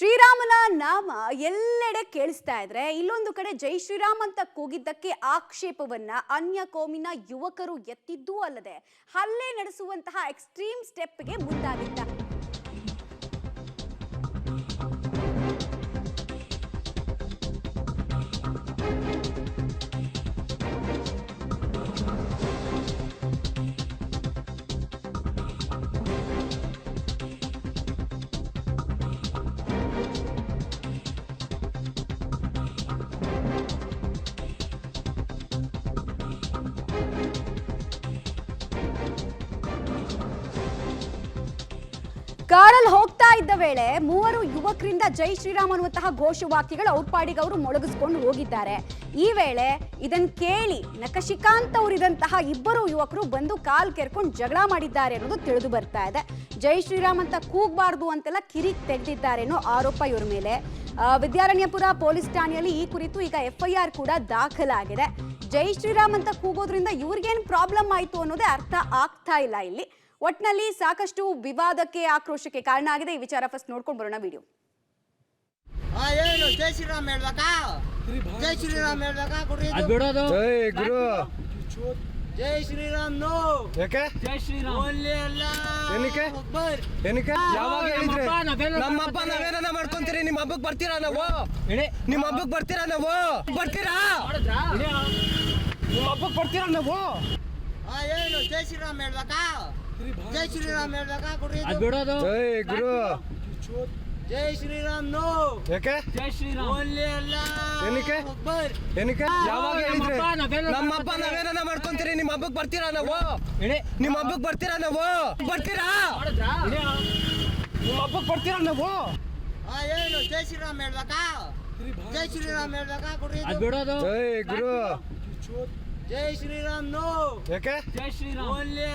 ಶ್ರೀರಾಮನ ನಾಮ ಎಲ್ಲೆಡೆ ಕೇಳಿಸ್ತಾ ಇದ್ರೆ ಇಲ್ಲೊಂದು ಕಡೆ ಜೈ ಶ್ರೀರಾಮ್ ಅಂತ ಕೂಗಿದ್ದಕ್ಕೆ ಆಕ್ಷೇಪವನ್ನ ಅನ್ಯ ಕೋಮಿನ ಯುವಕರು ಎತ್ತಿದ್ದೂ ಅಲ್ಲದೆ ಹಲ್ಲೆ ನಡೆಸುವಂತಹ ಎಕ್ಸ್ಟ್ರೀಮ್ ಸ್ಟೆಪ್ಗೆ ಮುಂದಾಗಿದ್ದಾರೆ. ಕಾರಲ್ಲಿ ಹೋಗ್ತಾ ಇದ್ದ ವೇಳೆ ಮೂವರು ಯುವಕರಿಂದ ಜೈ ಶ್ರೀರಾಮ್ ಅನ್ನುವಂತಹ ಘೋಷವಾಕ್ಯಗಳು ಅವ್ರ ಪಾಡಿಗೆ ಅವರು ಮೊಳಗಿಸ್ಕೊಂಡು ಹೋಗಿದ್ದಾರೆ. ಈ ವೇಳೆ ಇದನ್ನ ಕೇಳಿ ನಖಶಿಕಾಂತ್ ಅವರಿದಂತಹ ಇಬ್ಬರು ಯುವಕರು ಬಂದು ಕಾಲ್ ಕೆರ್ಕೊಂಡು ಜಗಳ ಮಾಡಿದ್ದಾರೆ ಅನ್ನೋದು ತಿಳಿದು ಬರ್ತಾ ಇದೆ. ಜೈ ಶ್ರೀರಾಮ್ ಅಂತ ಕೂಗಬಾರ್ದು ಅಂತೆಲ್ಲ ಕಿರಿಕ್ ತೆಗೆದಿದ್ದಾರೆ ಅನ್ನೋ ಆರೋಪ ಇವ್ರ ಮೇಲೆ. ವಿದ್ಯಾರಣ್ಯಪುರ ಪೊಲೀಸ್ ಠಾಣೆಯಲ್ಲಿ ಈ ಕುರಿತು ಈಗ FIR ಕೂಡ ದಾಖಲಾಗಿದೆ. ಜೈ ಶ್ರೀರಾಮ್ ಅಂತ ಕೂಗೋದ್ರಿಂದ ಇವ್ರಿಗೇನು ಪ್ರಾಬ್ಲಮ್ ಆಯ್ತು ಅನ್ನೋದೇ ಅರ್ಥ ಆಗ್ತಾ ಇಲ್ಲ. ಇಲ್ಲಿ ಒಟ್ನಲ್ಲಿ ಸಾಕಷ್ಟು ವಿವಾದಕ್ಕೆ ಆಕ್ರೋಶಕ್ಕೆ ಕಾರಣ ಆಗಿದೆ. ಈ ವಿಚಾರ ಫಸ್ಟ್ ನೋಡ್ಕೊಂಡು ಬರೋಣ ವಿಡಿಯೋ. ಜೈ ಶ್ರೀರಾಮ್ ಹೇಳ್ಬೇಕಾ? ಜೈ ಶ್ರೀರಾಮ್ ಹೇಳ್ಬೇಕಾ? ಜೈ ಗುರು ಜೈ ಶ್ರೀರಾಮ್ ನೋ. ಯಾಕೆ ಜೈ ಶ್ರೀರಾಮ್ ಓನ್ಲಿ ಅಲ್ಲ. ಏನಕ್ಕೆ ಅಕ್ಬರ್ ಏನಕ್ಕೆ ಯಾವಾಗ ಹೇಳಿದ್ರೆ ನಮ್ಮ ಹಬ್ಬ ನಾವೇನ ಮಾಡ್ಕೊಂತೀರಿ? ನಿಮ್ಮ ಹಬ್ಬಕ್ಕೆ ಬರ್ತೀರಾ? ನಾವು ನಿಮ್ಮ ಹಬ್ಬಕ್ಕೆ ಬರ್ತೀರಾ? ನಾವು ಬರ್ತೀರಾ? ನಿಮ್ಮ ಹಬ್ಬಕ್ಕೆ ಬರ್ತೀರಾ? ನಾವು ಏನು ಜೈ ಶ್ರೀರಾಮ್ ಹೇಳ್ಬೇಕಾ? ಜೈ ಶ್ರೀರಾಮ್ ಹೇಳ್ಬೇಕಾ? ಜೈ ಗುರು ಜೈ ಶ್ರೀರಾಮ್ ನೋ. ಯಾಕೆ ಜೈ ಶ್ರೀರಾಮ್ ಓನ್ಲಿ ಅಲ್ಲ. ಏನಕ್ಕೆ ಅಕ್ಬರ್ ಏನಕ್ಕೆ ಯಾವಾಗ ಹೇಳಿದ್ರೆ ನಮ್ಮ ಹಬ್ಬ ನಾವೇನ ಮಾಡ್ಕೊಂತೀರಿ? ನಿಮ್ಮ ಹಬ್ಬಕ್ಕೆ ಬರ್ತೀರಾ? ನಾವು ನಿಮ್ಮ ಹಬ್ಬಕ್ಕೆ ಬರ್ತೀರಾ? ನಾವು ಬರ್ತೀರಾ? ನಿಮ್ಮ ಹಬ್ಬಕ್ಕೆ ಬರ್ತೀರಾ? ನಾವು ಏನು ಜೈ ಶ್ರೀರಾಮ್ ಹೇಳ್ಬೇಕಾ? ಜೈ ಶ್ರೀರಾಮ್ ಹೇಳ್ಬೇಕಾ? ಜೈ ಗುರು ಜೈ ಶ್ರೀರಾಮ್ ನೋ. ಯಾಕೆ ಜೈ ಶ್ರೀರಾಮ್ ಓನ್ಲಿ.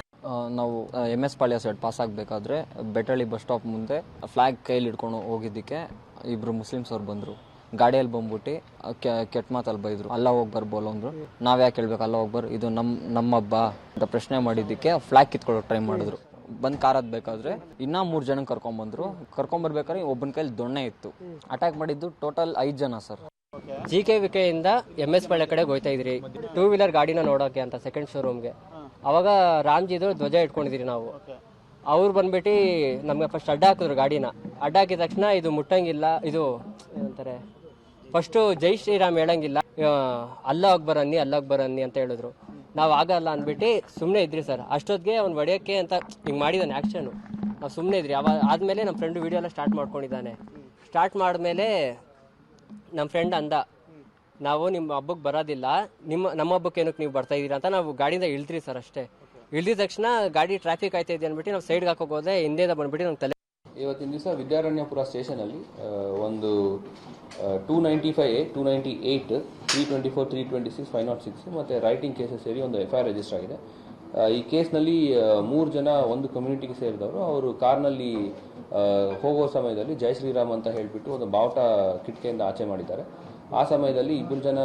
ನಾವು MS ಪಾಳ್ಯ ಸೈಡ್ ಪಾಸ್ ಆಗಬೇಕಾದ್ರೆ ಬೆಟ್ಟಳ್ಳಿ ಬಸ್ ಸ್ಟಾಪ್ ಮುಂದೆ ಫ್ಲಾಗ್ ಕೈಲಿ ಹಿಡ್ಕೊಂಡು ಹೋಗಿದ್ದಕ್ಕೆ ಇಬ್ರು ಮುಸ್ಲಿಮ್ಸ್ ಅವ್ರು ಬಂದರು. ಗಾಡಿಯಲ್ಲಿ ಬಂದ್ಬಿಟ್ಟು ಕೆಟ್ಟ ಮಾತಲ್ಲಿ ಬೈದರು. ಅಲ್ಲ ಹೋಗ್ಬಾರ್ ಬೋಲ್ ಅಂದರು. ನಾವು ಯಾಕೆ ಹೇಳ್ಬೇಕು ಅಲ್ಲ ಹೋಗ್ಬಾರ್, ಇದು ನಮ್ಮ ಹಬ್ಬ ಅಂತ ಪ್ರಶ್ನೆ ಮಾಡಿದ್ದಕ್ಕೆ ಫ್ಲಾಗ್ ಕಿತ್ಕೊಳ್ಳೋಕೆ ಟ್ರೈ ಮಾಡಿದ್ರು. ಬಂದು ಕಾರದ್ ಬೇಕಾದ್ರೆ ಇನ್ನೂ 3 ಜನ ಕರ್ಕೊಂಬರ್ಬೇಕಾದ್ರೆ ಒಬ್ಬನ ಕೈಲಿ ದೊಣ್ಣೆ ಇತ್ತು. ಅಟ್ಯಾಕ್ ಮಾಡಿದ್ದು ಟೋಟಲ್ 5 ಜನ ಸರ್. GKVK ಇಂದ MS ಪಾಳ್ಯ ಕಡೆಗೆ ಹೋಗ್ತಾ ಇದ್ರಿ 2 ವೀಲರ್ ಗಾಡಿನ ನೋಡೋಕೆ ಅಂತ ಸೆಕೆಂಡ್ ಶೋರೂಮ್ಗೆ. ಅವಾಗ ರಾಮ್ಜಿದು ಧ್ವಜ ಇಟ್ಕೊಂಡಿದ್ರಿ ನಾವು. ಅವ್ರು ಬಂದ್ಬಿಟ್ಟು ನಮಗೆ ಫಸ್ಟ್ ಅಡ್ಡ ಹಾಕಿದ್ರು ಗಾಡಿನ. ಅಡ್ಡ ಹಾಕಿದ ತಕ್ಷಣ ಇದು ಮುಟ್ಟಂಗಿಲ್ಲ, ಇದು ಏನಂತಾರೆ ಫಸ್ಟು ಜೈ ಶ್ರೀರಾಮ್ ಹೇಳಂಗಿಲ್ಲ, ಅಲ್ಲ ಅಕ್ಬರ್ ಅನ್ನಿ ಅಂತ ಹೇಳಿದ್ರು. ನಾವು ಆಗಲ್ಲ ಅಂದ್ಬಿಟ್ಟು ಸುಮ್ಮನೆ ಇದ್ರಿ ಸರ್. ಅಷ್ಟೊತ್ತಿಗೆ ಅವ್ನು ಹೊಡೆಯೋಕ್ಕೆ ಅಂತ ಹಿಂಗೆ ಮಾಡಿದ್ದಾನೆ ಆ್ಯಕ್ಷನು. ನಾವು ಸುಮ್ಮನೆ ಇದ್ರಿ. ಆದಮೇಲೆ ನಮ್ಮ ಫ್ರೆಂಡು ವೀಡಿಯೋ ಎಲ್ಲ ಸ್ಟಾರ್ಟ್ ಮಾಡ್ಕೊಂಡಿದ್ದಾನೆ. ಸ್ಟಾರ್ಟ್ ಮಾಡಿದ್ಮೇಲೆ ನಮ್ಮ ಫ್ರೆಂಡ್ ಅಂದ, ನಾವು ನಿಮ್ಮ ಹಬ್ಬಕ್ಕೆ ಬರೋದಿಲ್ಲ, ನಮ್ಮ ಹಬ್ಬಕ್ಕೆ ಏನಕ್ಕೆ ನೀವು ಬರ್ತಾ ಇದ್ದೀರಾ ಅಂತ. ನಾವು ಗಾಡಿಯಿಂದ ಇಳ್ದ್ರಿ ಸರ್. ಅಷ್ಟೇ ಇಳಿದ ತಕ್ಷಣ ಗಾಡಿ ಟ್ರಾಫಿಕ್ ಆಯ್ತಾ ಇದೆ ಅಂದ್ಬಿಟ್ಟು ನಾವು ಸೈಡ್ಗೆ ಹಾಕೋಕೆ ಹೋದೆ. ಹಿಂದೆಯಿಂದ ಬಂದ್ಬಿಟ್ಟು ನಮ್ಮ ತಲೆ. ಇವತ್ತಿನ ದಿವಸ ವಿದ್ಯಾರಣ್ಯಪುರ ಸ್ಟೇಷನಲ್ಲಿ ಒಂದು 295A 298 324 326 506 ಮತ್ತು ರೈಟಿಂಗ್ ಕೇಸಸ್ ಸೇರಿ ಒಂದು FIR ರಿಜಿಸ್ಟರ್ ಆಗಿದೆ. ಈ ಕೇಸ್ನಲ್ಲಿ 3 ಜನ ಒಂದು ಕಮ್ಯುನಿಟಿಗೆ ಸೇರಿದವರು. ಅವರು ಕಾರ್ನಲ್ಲಿ ಹೋಗೋ ಸಮಯದಲ್ಲಿ ಜೈ ಶ್ರೀರಾಮ್ ಅಂತ ಹೇಳಿಬಿಟ್ಟು ಒಂದು ಬಾವುಟ ಕಿಟಕಿಯಿಂದ ಆಚೆ ಮಾಡಿದ್ದಾರೆ. ಆ ಸಮಯದಲ್ಲಿ 2 ಜನ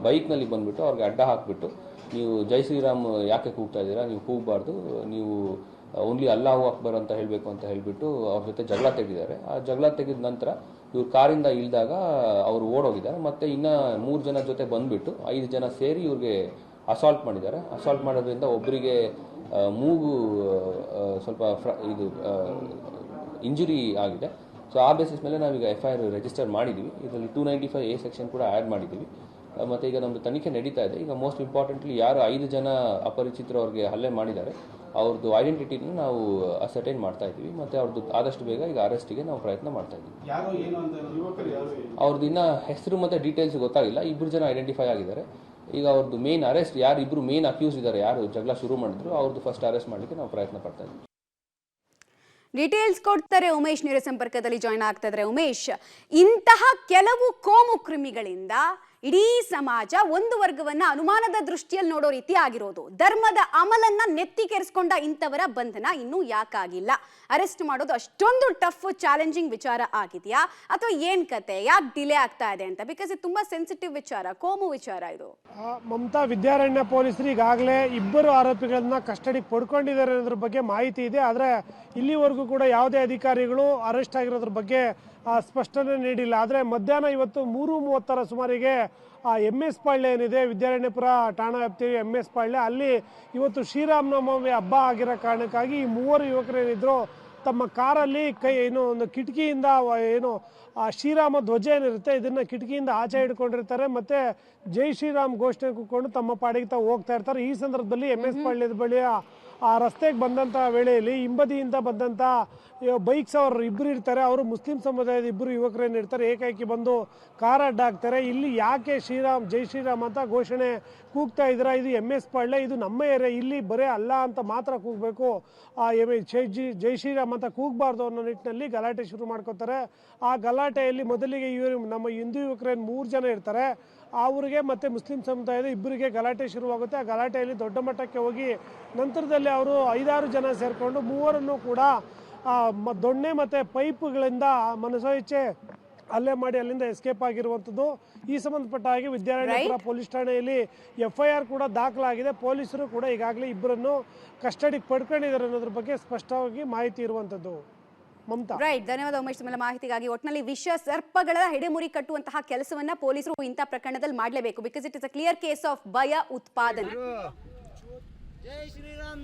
ಬೈಕ್ನಲ್ಲಿ ಬಂದುಬಿಟ್ಟು ಅವ್ರಿಗೆ ಅಡ್ಡ ಹಾಕಿಬಿಟ್ಟು, ನೀವು ಜೈ ಶ್ರೀರಾಮ್ ಯಾಕೆ ಕೂಗ್ತಾ ಇದ್ದೀರಾ, ನೀವು ಕೂಗಬಾರ್ದು, ನೀವು ಓನ್ಲಿ ಅಲ್ಲಾಹು ಅಕ್ಬರ್ ಅಂತ ಹೇಳಬೇಕು ಅಂತ ಹೇಳಿಬಿಟ್ಟು ಅವ್ರ ಜೊತೆ ಜಗಳ ತೆಗೆದಿದ್ದಾರೆ. ಆ ಜಗಳ ತೆಗೆದ ನಂತರ ಇವ್ರು ಕಾರಿಂದ ಇಳಿದಾಗ ಅವರು ಓಡೋಗಿದ್ದಾರೆ. ಮತ್ತು ಇನ್ನು 3 ಜನ ಜೊತೆ ಬಂದುಬಿಟ್ಟು 5 ಜನ ಸೇರಿ ಇವ್ರಿಗೆ ಅಸಾಲ್ಟ್ ಮಾಡಿದ್ದಾರೆ. ಅಸಾಲ್ಟ್ ಮಾಡೋದ್ರಿಂದ ಒಬ್ಬರಿಗೆ ಮೂಗು ಸ್ವಲ್ಪ ಇದು ಇಂಜುರಿ ಆಗಿದೆ. ಸೊ ಆ ಬೇಸಿಸ್ ಮೇಲೆ ನಾವೀಗ FIR ರಿಜಿಸ್ಟರ್ ಮಾಡಿದ್ದೀವಿ. ಇದರಲ್ಲಿ 295A ಸೆಕ್ಷನ್ ಕೂಡ ಆ್ಯಡ್ ಮಾಡಿದ್ದೀವಿ. ಮತ್ತು ಈಗ ನಮ್ಮದು ತನಿಖೆ ನಡೀತಾ ಇದೆ. ಈಗ ಮೋಸ್ಟ್ ಇಂಪಾರ್ಟೆಂಟ್ಲಿ ಯಾರು 5 ಜನ ಅಪರಿಚಿತರು ಅವ್ರಿಗೆ ಹಲ್ಲೆ ಮಾಡಿದ್ದಾರೆ ಅವ್ರದ್ದು ಐಡೆಂಟಿಟಿನ ನಾವು ಅಸರ್ಟೈನ್ ಮಾಡ್ತಾ ಇದ್ದೀವಿ. ಮತ್ತು ಅವ್ರದ್ದು ಆದಷ್ಟು ಬೇಗ ಈಗ ಅರೆಸ್ಟಿಗೆ ನಾವು ಪ್ರಯತ್ನ ಮಾಡ್ತಾ ಇದ್ದೀವಿ. ಅವ್ರದ್ದು ಇನ್ನೂ ಹೆಸರು ಮತ್ತು ಡೀಟೇಲ್ಸ್ ಗೊತ್ತಾಗಿಲ್ಲ. 2 ಜನ ಐಡೆಂಟಿಫೈ ಆಗಿದ್ದಾರೆ. ಈಗ ಅವ್ರದ್ದು ಮೇನ್ ಅರೆಸ್ಟ್, ಯಾರು 2 ಮೇನ್ ಅಕ್ಯೂಸ್ ಇದ್ದಾರೆ, ಯಾರು ಜಗಳ ಶುರು ಮಾಡಿದ್ರು, ಅವ್ರದ್ದು ಫಸ್ಟ್ ಅರೆಸ್ಟ್ ಮಾಡಲಿಕ್ಕೆ ನಾವು ಪ್ರಯತ್ನ ಪಡ್ತಾ ಇದ್ದೀವಿ. ಡೀಟೇಲ್ಸ್ ಕೊಡ್ತಾರೆ ಉಮೇಶ್ ನೇರ ಸಂಪರ್ಕದಲ್ಲಿ ಜಾಯ್ನ್ ಆಗ್ತಾ ಇದ್ದಾರೆ. ಉಮೇಶ್, ಇಂತಹ ಕೆಲವು ಕೋಮು ಕ್ರಿಮಿಗಳಿಂದ ಇಡೀ ಸಮಾಜ ಒಂದು ವರ್ಗವನ್ನ ಅನುಮಾನದ ದೃಷ್ಟಿಯಲ್ಲಿ ನೋಡೋ ರೀತಿ ಆಗಿರೋದು. ಧರ್ಮದ ಅಮಲನ್ನ ನೆತ್ತಿಕೆರೆಸ್ಕೊಂಡ ಇಂಥವರ ಬಂಧನ ಇನ್ನೂ ಯಾಕಾಗಿಲ್ಲ? ಅರೆಸ್ಟ್ ಮಾಡೋದು ಅಷ್ಟೊಂದು ಟಫ್ ಚಾಲೆಂಜಿಂಗ್ ವಿಚಾರ ಆಗಿದೆಯಾ ಅಥವಾ ಏನ್ ಕತೆ, ಯಾಕೆ ಡಿಲೇ ಆಗ್ತಾ ಇದೆ ಅಂತ? ಬಿಕಾಸ್ ಇದು ತುಂಬಾ ಸೆನ್ಸಿಟಿವ್ ವಿಚಾರ, ಕೋಮು ವಿಚಾರ ಇದು. ಮಮತಾ, ವಿದ್ಯಾರಣ್ಯ ಪೊಲೀಸರು ಈಗಾಗಲೇ 2 ಆರೋಪಿಗಳನ್ನ ಕಸ್ಟಡಿಗೆ ಪಡ್ಕೊಂಡಿದ್ದಾರೆ ಅನ್ನೋದ್ರ ಬಗ್ಗೆ ಮಾಹಿತಿ ಇದೆ. ಆದರೆ ಇಲ್ಲಿವರೆಗೂ ಕೂಡ ಯಾವುದೇ ಅಧಿಕಾರಿಗಳು ಅರೆಸ್ಟ್ ಆಗಿರೋದ್ರ ಬಗ್ಗೆ ಸ್ಪಷ್ಟನೆ ನೀಡಿಲ್ಲ. ಆದರೆ ಮಧ್ಯಾಹ್ನ ಇವತ್ತು 3:30 ಸುಮಾರಿಗೆ MS ಪಾಳ್ಯ ಏನಿದೆ, ವಿದ್ಯಾರಣ್ಯಪುರ ಠಾಣಾ ವ್ಯಾಪ್ತಿಯ MS ಪಾಳ್ಯ, ಅಲ್ಲಿ ಇವತ್ತು ಶ್ರೀರಾಮನವಮಿ ಹಬ್ಬ ಆಗಿರೋ ಕಾರಣಕ್ಕಾಗಿ ಈ 3 ಯುವಕರೇನಿದ್ರು ತಮ್ಮ ಕಾರಲ್ಲಿ ಒಂದು ಕಿಟಕಿಯಿಂದ ಶ್ರೀರಾಮ ಧ್ವಜ ಏನಿರುತ್ತೆ ಇದನ್ನು ಕಿಟಕಿಯಿಂದ ಆಚೆ ಹಿಡ್ಕೊಂಡಿರ್ತಾರೆ ಮತ್ತು ಜೈ ಶ್ರೀರಾಮ್ ಘೋಷಣೆ ಕೂತ್ಕೊಂಡು ತಮ್ಮ ಪಾಡಿಗೆ ತಾವು ಹೋಗ್ತಾ ಇರ್ತಾರೆ. ಈ ಸಂದರ್ಭದಲ್ಲಿ MS ಪಾಳ್ಯದ ಬಳಿಯ ಆ ರಸ್ತೆಗೆ ಬಂದಂಥ ವೇಳೆಯಲ್ಲಿ ಹಿಂಬದಿಯಿಂದ ಬಂದಂಥ ಬೈಕ್ಸ್ ಅವರು ಇಬ್ಬರು ಇರ್ತಾರೆ. ಅವರು ಮುಸ್ಲಿಂ ಸಮುದಾಯದ ಇಬ್ಬರು ಯುವಕರೇನಿರ್ತಾರೆ, ಏಕಾಏಕಿ ಬಂದು ಕಾರ್ ಅಡ್ಡ ಹಾಕ್ತಾರೆ. ಇಲ್ಲಿ ಯಾಕೆ ಜೈ ಶ್ರೀರಾಮ್ ಅಂತ ಘೋಷಣೆ ಕೂಗ್ತಾ ಇದ್ದೀರಾ, ಇದು MS ಪಾಳ್ಯ, ಇದು ನಮ್ಮ ಏರಿಯಾ, ಇಲ್ಲಿ ಬರೇ ಅಲ್ಲ ಅಂತ ಮಾತ್ರ ಕೂಗಬೇಕು, ಜೈ ಶ್ರೀರಾಮ್ ಅಂತ ಕೂಗಬಾರ್ದು ಅನ್ನೋ ನಿಟ್ಟಿನಲ್ಲಿ ಗಲಾಟೆ ಶುರು ಮಾಡ್ಕೋತಾರೆ. ಆ ಗಲಾಟೆಯಲ್ಲಿ ಮೊದಲಿಗೆ ನಮ್ಮ ಹಿಂದೂ ಯುವಕರೇನು 3 ಜನ ಇರ್ತಾರೆ, ಅವರಿಗೆ ಮತ್ತು ಮುಸ್ಲಿಂ ಸಮುದಾಯದ ಇಬ್ಬರಿಗೆ ಗಲಾಟೆ ಶುರುವಾಗುತ್ತೆ. ಆ ಗಲಾಟೆಯಲ್ಲಿ ದೊಡ್ಡ ಮಟ್ಟಕ್ಕೆ ಹೋಗಿ ನಂತರದಲ್ಲಿ ಅವರು 5-6 ಜನ ಸೇರಿಕೊಂಡು ಮೂವರನ್ನು ಕೂಡ ದೊಣ್ಣೆ ಮತ್ತು ಪೈಪ್ಗಳಿಂದ ಮನಸೋ ಹಲ್ಲೆ ಮಾಡಿ ಅಲ್ಲಿಂದ ಎಸ್ಕೇಪ್ ಆಗಿರುವಂಥದ್ದು. ಈ ಸಂಬಂಧಪಟ್ಟ ಹಾಗೆ ವಿದ್ಯಾರಣ್ಯಪುರ ಪೊಲೀಸ್ ಠಾಣೆಯಲ್ಲಿ FIR ಕೂಡ ದಾಖಲಾಗಿದೆ. ಪೊಲೀಸರು ಕೂಡ ಈಗಾಗಲೇ ಇಬ್ಬರನ್ನು ಕಸ್ಟಡಿಗೆ ಪಡ್ಕೊಂಡಿದ್ದಾರೆ ಅನ್ನೋದ್ರ ಬಗ್ಗೆ ಸ್ಪಷ್ಟವಾಗಿ ಮಾಹಿತಿ ಇರುವಂಥದ್ದು. ಮಮತಾ. ರೈಟ್, ಧನ್ಯವಾದ ಉಮೇಶ್. ತಮ್ಮೆಲ್ಲ ಮಾಹಿತಿಗಾಗಿ. ಒಟ್ಟಿನಲ್ಲಿ ವಿಷ ಸರ್ಪಗಳ ಹೆಡೆಮುರಿ ಕಟ್ಟುವಂತಹ ಕೆಲಸವನ್ನ ಪೊಲೀಸರು ಇಂಥ ಪ್ರಕರಣದಲ್ಲಿ ಮಾಡಲೇಬೇಕು. Because it is a clear case of ಭಯ ಉತ್ಪಾದನೆ. ಜೈ ಶ್ರೀರಾಮ್.